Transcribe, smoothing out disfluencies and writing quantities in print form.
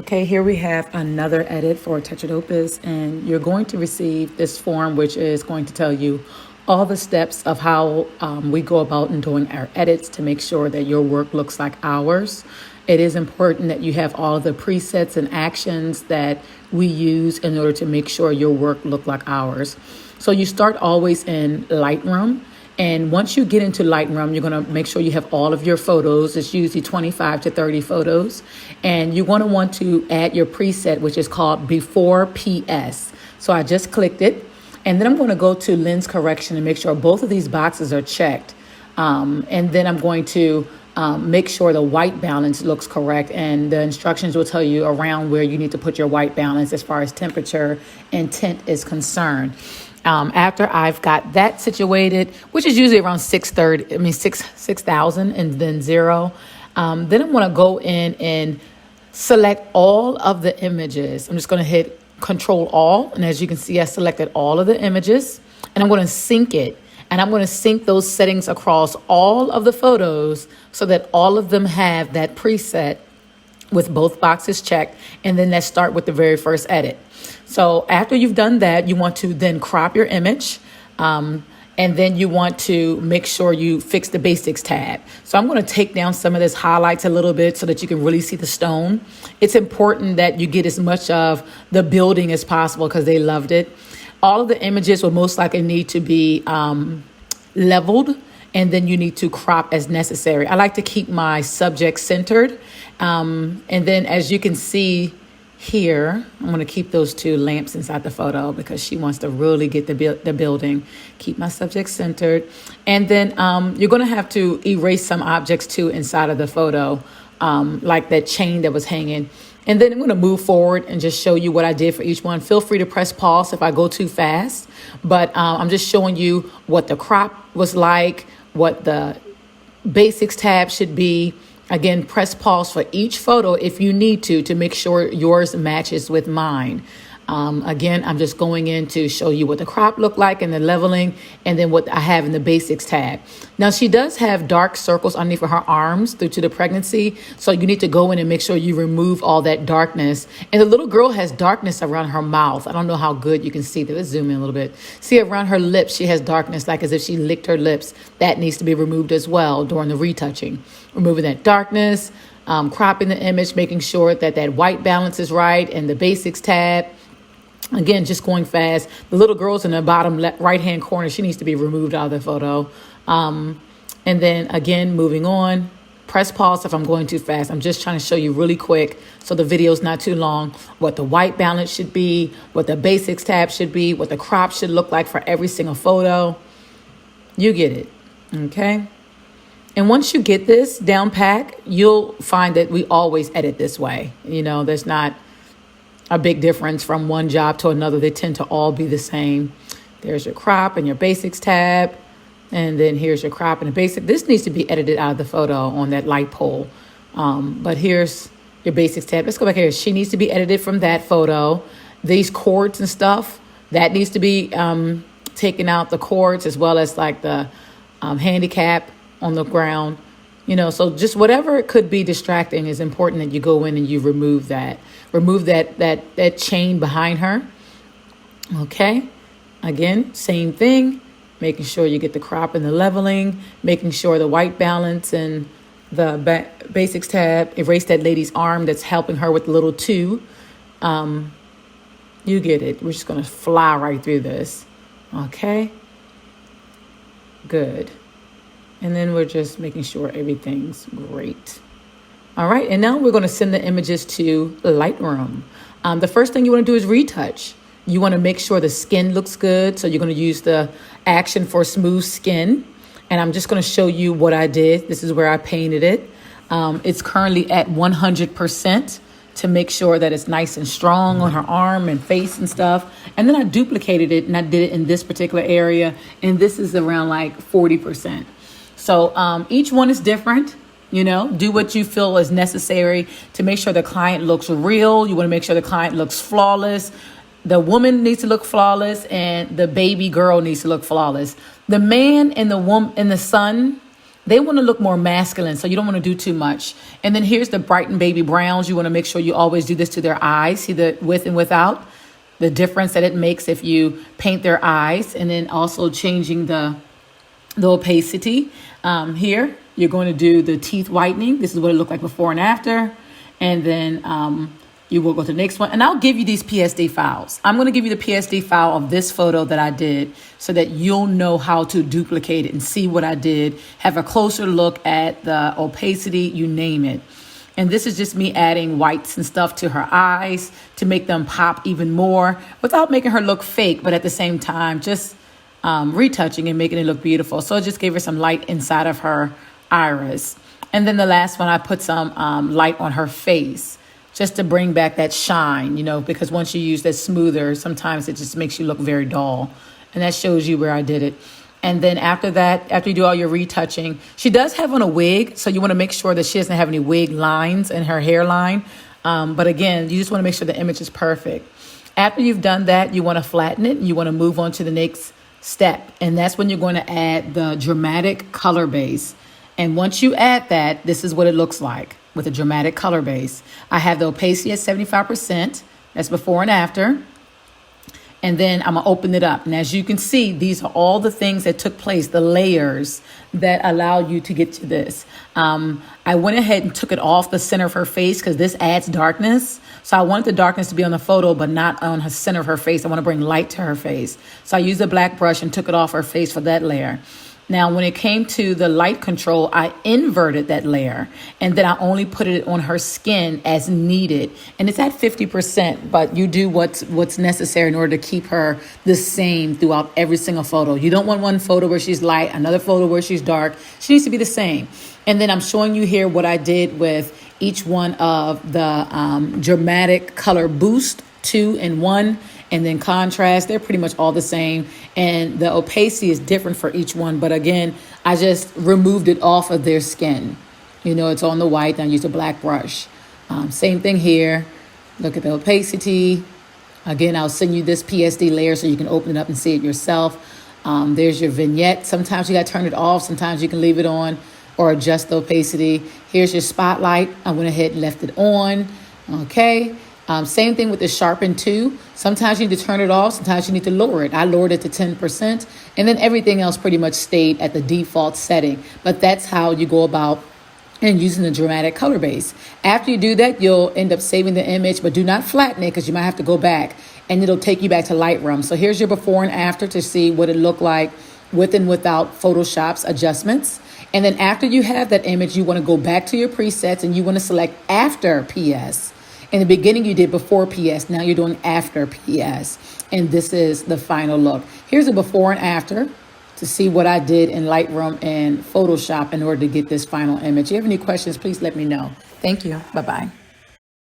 Okay, here we have another edit for Tetrad Opus, and you're going to receive this form, which is going to tell you all the steps of how we go about in doing our edits to make sure that your work looks like ours. It is important that you have all the presets and actions that we use in order to make sure your work look like ours. So you start always in Lightroom. And once you get into Lightroom, you're going to make sure you have all of your photos. It's usually 25 to 30 photos. And you're going to want to add your preset, which is called Before PS. So I just clicked it. And then I'm going to go to lens correction and make sure both of these boxes are checked. And then I'm going to make sure the white balance looks correct. And the instructions will tell you around where you need to put your white balance as far as temperature and tint is concerned. After I've got that situated, which is usually around 6,000 and then 0, then I'm going to go in and select all of the images. I'm just going to hit Control All. And as you can see, I selected all of the images and I'm going to sync it. And I'm going to sync those settings across all of the photos so that all of them have that preset with both boxes checked. And then let's start with the very first edit. So after you've done that, you want to then crop your image. And then you want to make sure you fix the basics tab. So I'm going to take down some of this highlights a little bit so that you can really see the stone. It's important that you get as much of the building as possible because they loved it. All of the images will most likely need to be leveled, and then you need to crop as necessary. I like to keep my subject centered. And then as you can see here, I'm going to keep those two lamps inside the photo because she wants to really get the building. Keep my subject centered. And then you're going to have to erase some objects too inside of the photo, like that chain that was hanging. And then I'm going to move forward and just show you what I did for each one. Feel free to press pause if I go too fast, but I'm just showing you what the crop was like, what the basics tab should be. Again, press pause for each photo if you need to make sure yours matches with mine. Again, I'm just going in to show you what the crop looked like and the leveling, and then what I have in the basics tab. Now, she does have dark circles underneath her arms due to the pregnancy, so you need to go in and make sure you remove all that darkness. And the little girl has darkness around her mouth. I don't know how good you can see that. Let's zoom in a little bit. See, around her lips, she has darkness, like as if she licked her lips. That needs to be removed as well during the retouching. Removing that darkness, cropping the image, making sure that that white balance is right, and the basics tab. Again, just going fast. The little girl's in the bottom right-hand corner. She needs to be removed out of the photo. And then again, moving on. Press pause if I'm going too fast. I'm just trying to show you really quick so the video's not too long what the white balance should be, what the basics tab should be, what the crop should look like for every single photo. You get it, okay? And once you get this down pat, you'll find that we always edit this way. You know, there's not a big difference from one job to another. They tend to all be the same. There's your crop and your basics tab. And then here's your crop and the basic. This needs to be edited out of the photo on that light pole. But here's your basics tab. Let's go back here. She needs to be edited from that photo. These cords and stuff, that needs to be taken out, the cords, as well as like the handicap on the ground. You know, so just whatever it could be distracting is important that you go in and you remove that. Remove that chain behind her. Okay. Again, same thing. Making sure you get the crop and the leveling. Making sure the white balance and the basics tab. Erase that lady's arm that's helping her with the little two. You get it. We're just going to fly right through this. Okay. Good. And then we're just making sure everything's great. All right, and now we're going to send the images to Lightroom. The first thing you want to do is retouch. You want to make sure the skin looks good. So you're going to use the action for smooth skin. And I'm just going to show you what I did. This is where I painted it. It's currently at 100% to make sure that it's nice and strong on her arm and face and stuff. And then I duplicated it and I did it in this particular area. And this is around like 40%. So each one is different. You know, do what you feel is necessary to make sure the client looks real. You want to make sure the client looks flawless. The woman needs to look flawless and the baby girl needs to look flawless. The man and the woman and the son they want to look more masculine, so you don't want to do too much. And then here's the brightened baby browns. You want to make sure you always do this to their eyes. See the with and without, the difference that it makes if you paint their eyes. And then also changing the opacity. Here, you're going to do the teeth whitening. This is what it looked like before and after. And then you will go to the next one. And I'll give you these PSD files. I'm going to give you the PSD file of this photo that I did so that you'll know how to duplicate it and see what I did. Have a closer look at the opacity, you name it. And this is just me adding whites and stuff to her eyes to make them pop even more without making her look fake, but at the same time, just retouching and making it look beautiful. So I just gave her some light inside of her iris. And then the last one, I put some light on her face just to bring back that shine, you know, because once you use that smoother, sometimes it just makes you look very dull. And that shows you where I did it. And then after that, after you do all your retouching, she does have on a wig. So you want to make sure that she doesn't have any wig lines in her hairline. But again, you just want to make sure the image is perfect. After you've done that, you want to flatten it. And you want to move on to the next step. And that's when you're going to add the dramatic color base. And once you add that, this is what it looks like with a dramatic color base. I have the opacity at 75%. That's before and after. And then I'm going to open it up. And as you can see, these are all the things that took place, the layers that allowed you to get to this. I went ahead and took it off the center of her face because this adds darkness. So I wanted the darkness to be on the photo, but not on the center of her face. I want to bring light to her face. So I used a black brush and took it off her face for that layer. Now, when it came to the light control, I inverted that layer and then I only put it on her skin as needed. And it's at 50%, but you do what's necessary in order to keep her the same throughout every single photo. You don't want one photo where she's light, another photo where she's dark. She needs to be the same. And then I'm showing you here what I did with each one of the dramatic color boost 2 and 1. And then contrast, they're pretty much all the same. And the opacity is different for each one. But again, I just removed it off of their skin. You know, it's on the white. And I used a black brush. Same thing here. Look at the opacity. Again, I'll send you this PSD layer so you can open it up and see it yourself. There's your vignette. Sometimes you got to turn it off. Sometimes you can leave it on or adjust the opacity. Here's your spotlight. I went ahead and left it on. Okay. Same thing with the sharpen 2. Sometimes you need to turn it off. Sometimes you need to lower it. I lowered it to 10%. And then everything else pretty much stayed at the default setting. But that's how you go about and using the dramatic color base. After you do that, you'll end up saving the image, but do not flatten it because you might have to go back and it'll take you back to Lightroom. So here's your before and after to see what it looked like with and without Photoshop's adjustments. And then after you have that image, you want to go back to your presets and you want to select after PS. In the beginning, you did before PS. Now you're doing after PS. And this is the final look. Here's a before and after to see what I did in Lightroom and Photoshop in order to get this final image. If you have any questions, please let me know. Thank you. Bye-bye.